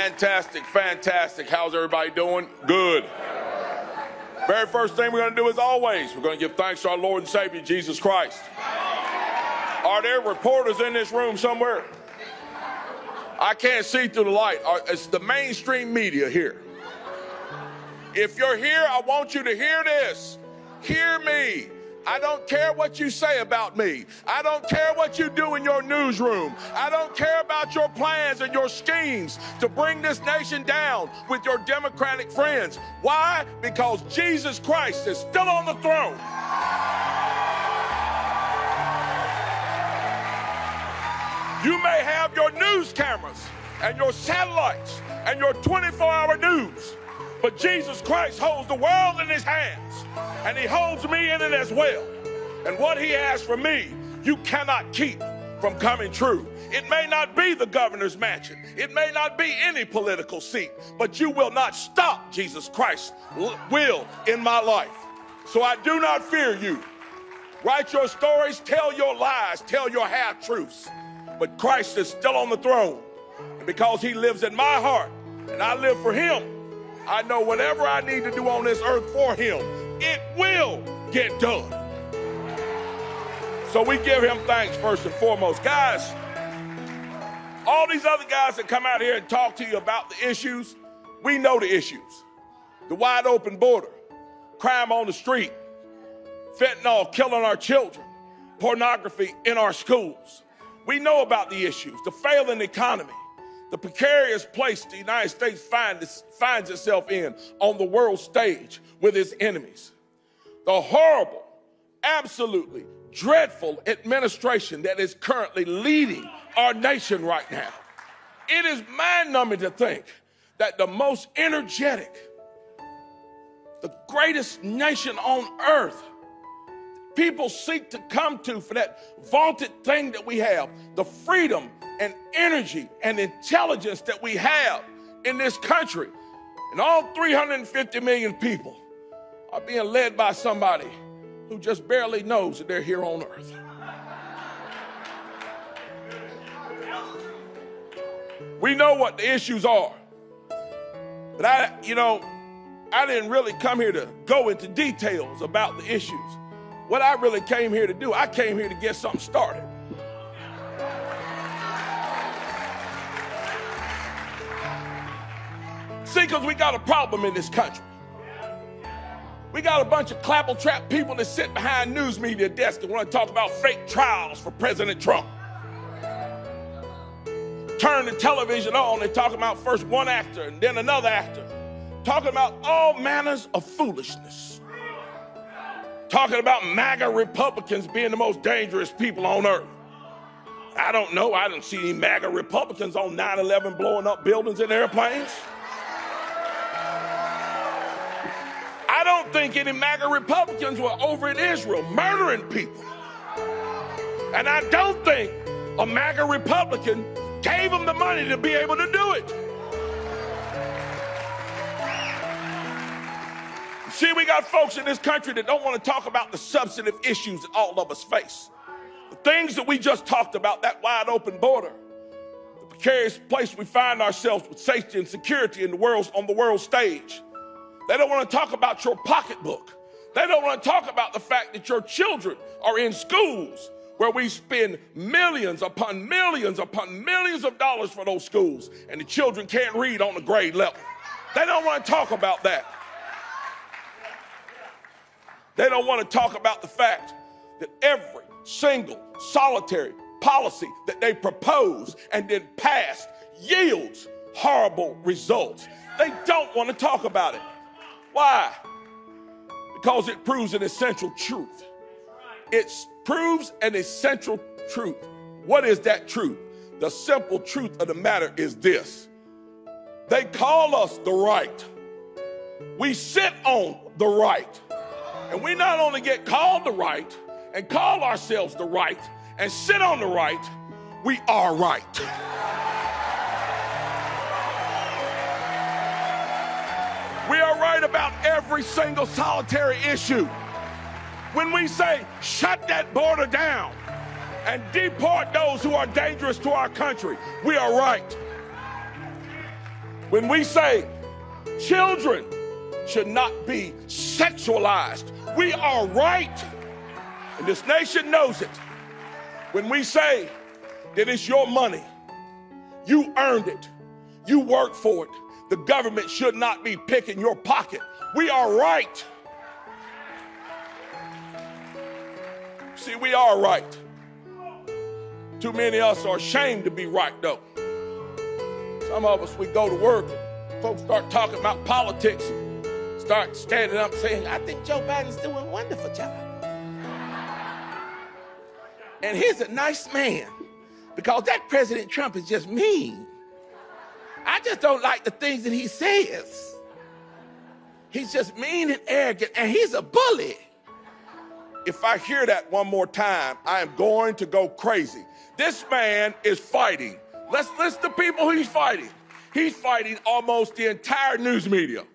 Fantastic, fantastic. How's everybody doing? Good. Very first thing we're going to do, as always, we're going to give thanks to our Lord and Savior, Jesus Christ. Are there reporters in this room somewhere? I can't see through the light. It's the mainstream media here. If you're here, I want you to hear this. Hear me. I don't care what you say about me. I don't care what you do in your newsroom. I don't care about your plans and your schemes to bring this nation down with your Democratic friends. Why? Because Jesus Christ is still on the throne. You may have your news cameras and your satellites and your 24-hour news, but Jesus Christ holds the world in his hands, and he holds me in it as well. And what he has for me, you cannot keep from coming true. It may not be the governor's mansion. It may not be any political seat, but you will not stop Jesus Christ's will in my life. So I do not fear you. Write your stories, tell your lies, tell your half-truths. But Christ is still on the throne. And because he lives in my heart, and I live for him, I know whatever I need to do on this earth for him, it will get done. So we give him thanks first and foremost. Guys, all these other guys that come out here and talk to you about the issues, we know the issues. The wide open border, crime on the street, fentanyl killing our children, pornography in our schools. We know about the issues, the failing economy, the precarious place the United States finds itself in on the world stage with its enemies, the horrible, absolutely dreadful administration that is currently leading our nation right now. It is mind-numbing to think that the most energetic, the greatest nation on earth, people seek to come to for that vaunted thing that we have, the freedom and energy and intelligence that we have in this country. And all 350 million people are being led by somebody who just barely knows that they're here on earth. We know what the issues are. But I didn't really come here to go into details about the issues. What I really came here to do, I came here to get something started. See, because we got a problem in this country. We got a bunch of clapper-trap people that sit behind news media desks and want to talk about fake trials for President Trump. Turn the television on, they're talking about first one actor and then another actor, talking about all manners of foolishness. Talking about MAGA Republicans being the most dangerous people on earth. I don't know. I didn't see any MAGA Republicans on 9/11 blowing up buildings and airplanes. I don't think any MAGA Republicans were over in Israel murdering people. And I don't think a MAGA Republican gave them the money to be able to do it. See, we got folks in this country that don't want to talk about the substantive issues that all of us face. The things that we just talked about, that wide open border, the precarious place we find ourselves with safety and security in the world, on the world stage. They don't want to talk about your pocketbook. They don't want to talk about the fact that your children are in schools where we spend millions upon millions upon millions of dollars for those schools, and the children can't read on the grade level. They don't want to talk about that. They don't want to talk about the fact that every single solitary policy that they propose and then pass yields horrible results. They don't want to talk about it. Why? Because it proves an essential truth. It proves an essential truth. What is that truth? The simple truth of the matter is this. They call us the right. We sit on the right. And we not only get called the right and call ourselves the right and sit on the right, we are right. We are right about every single solitary issue. When we say, shut that border down and deport those who are dangerous to our country, we are right. When we say children should not be sexualized, we are right. And this nation knows it. When we say that it's your money, you earned it, you worked for it, the government should not be picking your pocket, we are right. See, we are right. Too many of us are ashamed to be right, though. Some of us, we go to work and folks start talking about politics, start standing up saying, I think Joe Biden's doing a wonderful job. And he's a nice man, because that President Trump is just mean. I just don't like the things that he says. He's just mean and arrogant, and he's a bully. If I hear that one more time, I am going to go crazy. This man is fighting. Let's listen to people he's fighting. He's fighting almost the entire news media.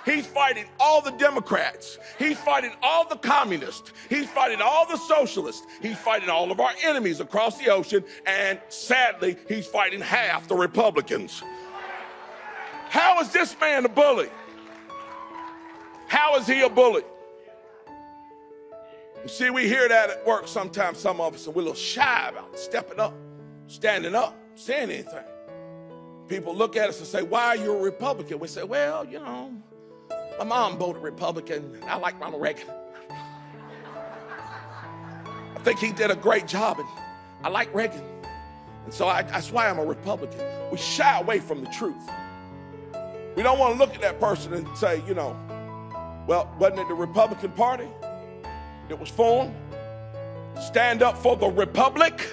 He's fighting all the Democrats. He's fighting all the communists. He's fighting all the socialists. He's fighting all of our enemies across the ocean. And sadly, he's fighting half the Republicans. How is this man a bully? How is he a bully? You see, we hear that at work sometimes, some of us, and we're a little shy about stepping up, standing up, saying anything. People look at us and say, why are you a Republican? We say, well, you know, my mom voted Republican. I like Ronald Reagan. I think he did a great job, and I like Reagan. And so that's why I'm a Republican. We shy away from the truth. We don't want to look at that person and say, you know, well, wasn't it the Republican Party that was formed to stand up for the Republic?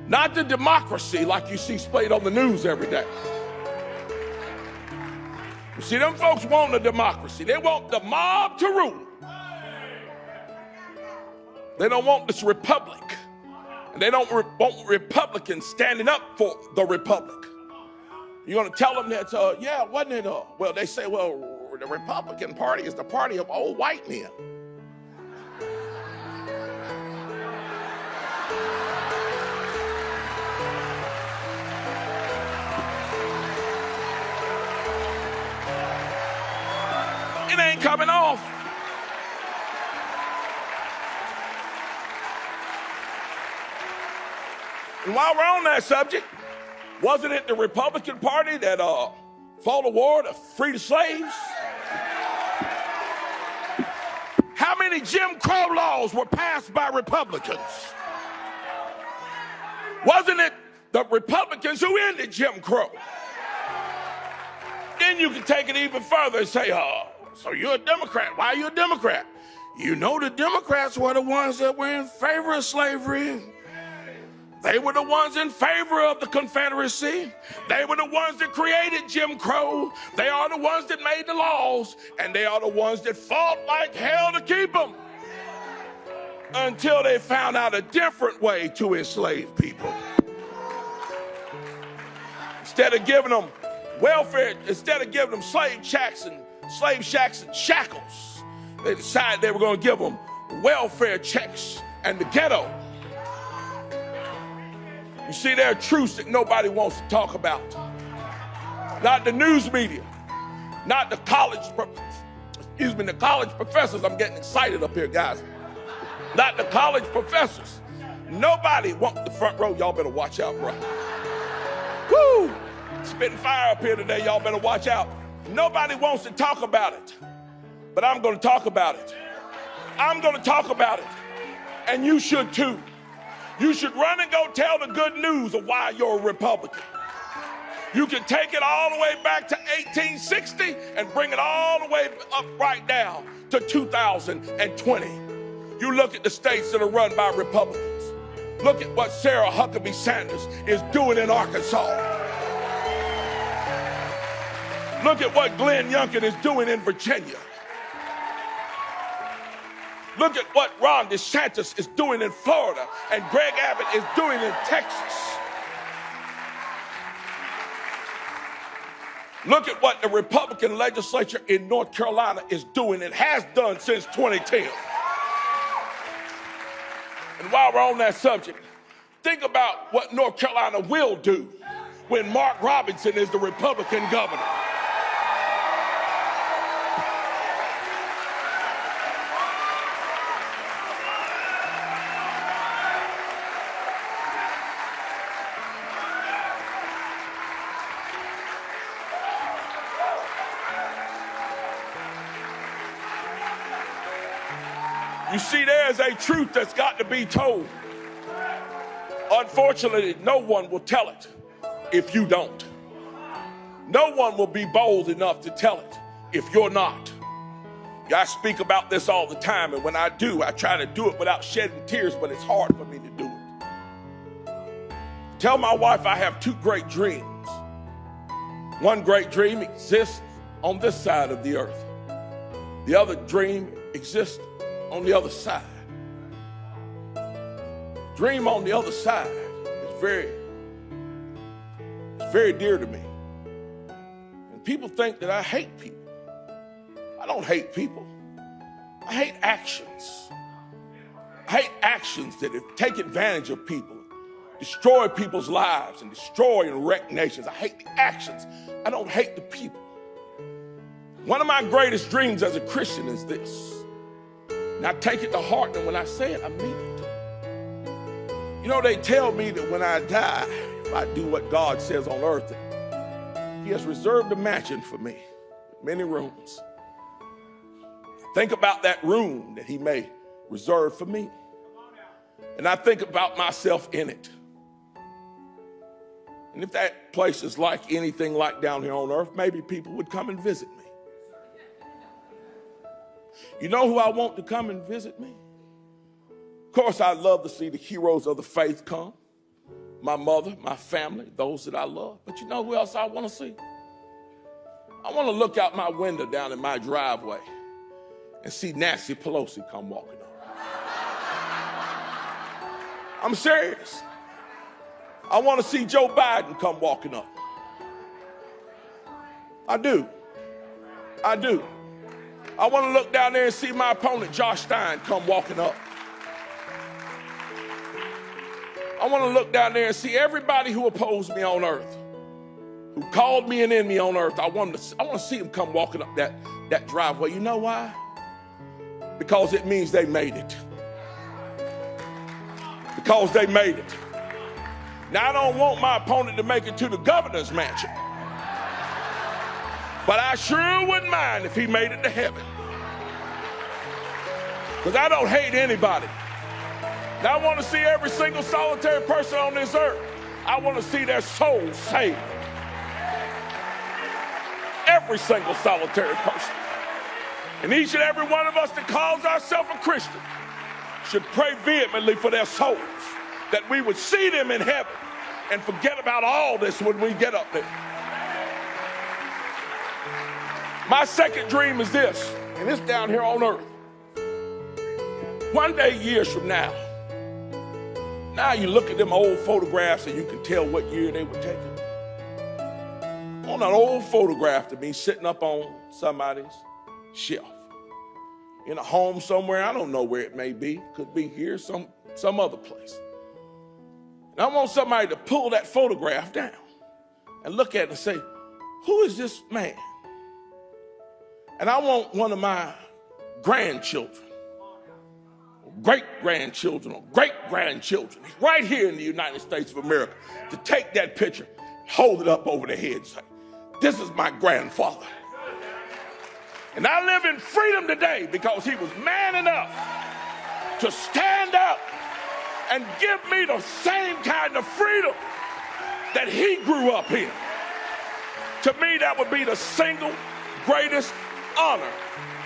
Not the democracy like you see played on the news every day. You see, them folks want the democracy. They want the mob to rule. They don't want this republic. And they don't want Republicans standing up for the republic. You're going to tell them that, yeah, wasn't it? Well, they say, well, the Republican Party is the party of old white men. It ain't coming off. And while we're on that subject, wasn't it the Republican Party that fought a war to free the slaves? How many Jim Crow laws were passed by Republicans? Wasn't it the Republicans who ended Jim Crow? Then you can take it even further and say, so you're a Democrat. Why are you a Democrat? You know, the Democrats were the ones that were in favor of slavery. They were the ones in favor of the Confederacy. They were the ones that created Jim Crow. They are the ones that made the laws, and they are the ones that fought like hell to keep them until they found out a different way to enslave people. Instead of giving them welfare, instead of giving them slave shacks and shackles, they decided they were going to give them welfare checks and the ghetto. You see, there are truths that nobody wants to talk about. Not the news media, not the college professors. I'm getting excited up here, guys. Not the college professors. Nobody wants the front row. Y'all better watch out, bro. Woo! Spitting fire up here today. Y'all better watch out. Nobody wants to talk about it, but I'm going to talk about it. I'm going to talk about it, and you should too. You should run and go tell the good news of why you're a Republican. You can take it all the way back to 1860 and bring it all the way up right down to 2020. You look at the states that are run by Republicans. Look at what Sarah Huckabee Sanders is doing in Arkansas. Look at what Glenn Youngkin is doing in Virginia. Look at what Ron DeSantis is doing in Florida and Greg Abbott is doing in Texas. Look at what the Republican legislature in North Carolina is doing and has done since 2010. And while we're on that subject, think about what North Carolina will do when Mark Robinson is the Republican governor. You see, there's a truth that's got to be told. Unfortunately, no one will tell it if you don't. No one will be bold enough to tell it if you're not. I speak about this all the time, and when I do, I try to do it without shedding tears, but it's hard for me to do it. Tell my wife I have two great dreams. One great dream exists on this side of the earth. The other dream exists on the other side. Dream on the other side is very dear to me. And people think that I hate people. I don't hate people. I hate actions. I hate actions that take advantage of people, destroy people's lives, and destroy and wreck nations. I hate the actions. I don't hate the people. One of my greatest dreams as a Christian is this. And I take it to heart, and when I say it, I mean it. You know, they tell me that when I die, if I do what God says on earth, He has reserved a mansion for me, with many rooms. Think about that room that He may reserve for me. And I think about myself in it. And if that place is like anything like down here on earth, maybe people would come and visit me. You know who I want to come and visit me? Of course, I'd love to see the heroes of the faith come. My mother, my family, those that I love. But you know who else I want to see? I want to look out my window down in my driveway and see Nancy Pelosi come walking up. I'm serious. I want to see Joe Biden come walking up. I do. I do. I want to look down there and see my opponent, Josh Stein, come walking up. I want to look down there and see everybody who opposed me on earth, who called me an enemy on earth. I want to see them come walking up that driveway. You know why? Because it means they made it. Because they made it. Now, I don't want my opponent to make it to the governor's mansion. But I sure wouldn't mind if he made it to heaven. Because I don't hate anybody. Now, I want to see every single solitary person on this earth. I want to see their soul saved. Every single solitary person. And each and every one of us that calls ourselves a Christian should pray vehemently for their souls, that we would see them in heaven and forget about all this when we get up there. My second dream is this, and it's down here on earth. One day, years from now you look at them old photographs and you can tell what year they were taken. On an old photograph to be sitting up on somebody's shelf. In a home somewhere, I don't know where it may be. Could be here, some other place. And I want somebody to pull that photograph down and look at it and say, who is this man? And I want one of my grandchildren, great-grandchildren, or great-grandchildren, right here in the United States of America, to take that picture, hold it up over their head and say, this is my grandfather. And I live in freedom today because he was man enough to stand up and give me the same kind of freedom that he grew up in. To me, that would be the single greatest honor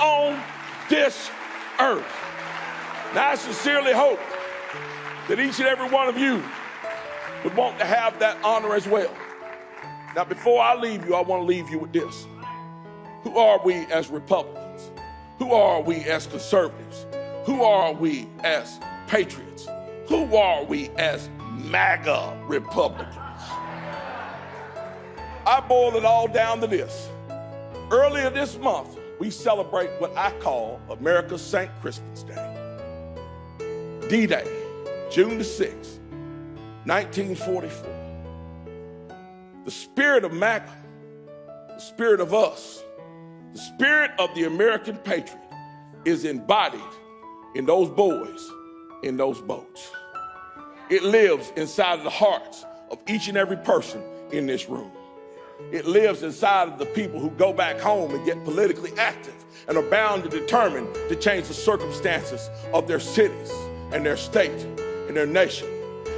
on this earth. Now, I sincerely hope that each and every one of you would want to have that honor as well. Now, before I leave you, I want to leave you with this. Who are we as Republicans? Who are we as conservatives? Who are we as patriots? Who are we as MAGA Republicans? I boil it all down to this. Earlier this month, we celebrate what I call America's St. Crispin's Day. D-Day, June the 6th, 1944. The spirit of Mac, the spirit of us, the spirit of the American patriot is embodied in those boys in those boats. It lives inside of the hearts of each and every person in this room. It lives inside of the people who go back home and get politically active and are bound and determined to change the circumstances of their cities and their state and their nation.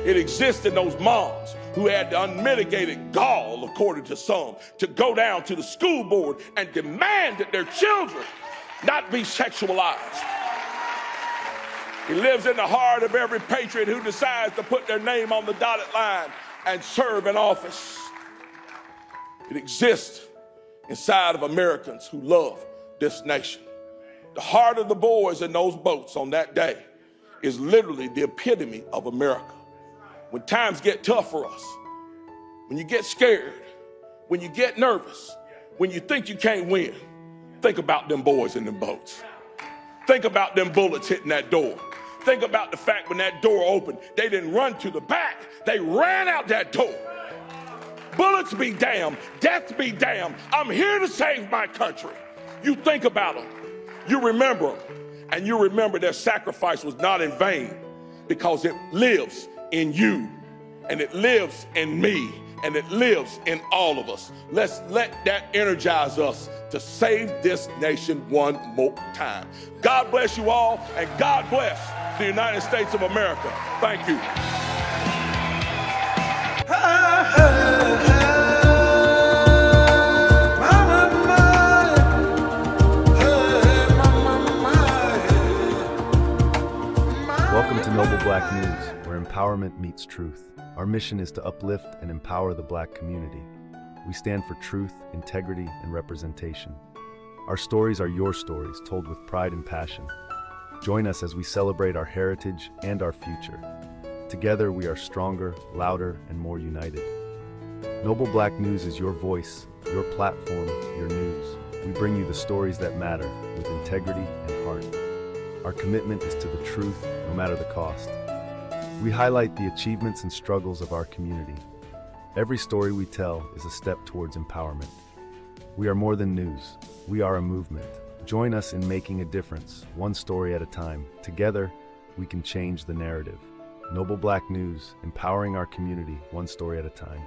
It exists in those moms who had the unmitigated gall, according to some, to go down to the school board and demand that their children not be sexualized. It lives in the heart of every patriot who decides to put their name on the dotted line and serve in office. It exists inside of Americans who love this nation. The heart of the boys in those boats on that day is literally the epitome of America. When times get tough for us, when you get scared, when you get nervous, when you think you can't win, think about them boys in them boats. Think about them bullets hitting that door. Think about the fact when that door opened, they didn't run to the back, they ran out that door. Bullets be damned, death be damned. I'm here to save my country. You think about them, you remember them, and you remember their sacrifice was not in vain because it lives in you, and it lives in me, and it lives in all of us. Let's let that energize us to save this nation one more time. God bless you all, and God bless the United States of America. Thank you. Welcome to Noble Black News, where empowerment meets truth. Our mission is to uplift and empower the Black community. We stand for truth, integrity, and representation. Our stories are your stories, told with pride and passion. Join us as we celebrate our heritage and our future. Together, we are stronger, louder, and more united. Noble Black News is your voice, your platform, your news. We bring you the stories that matter with integrity and heart. Our commitment is to the truth, no matter the cost. We highlight the achievements and struggles of our community. Every story we tell is a step towards empowerment. We are more than news. We are a movement. Join us in making a difference, one story at a time. Together, we can change the narrative. Noble Black News, empowering our community, one story at a time.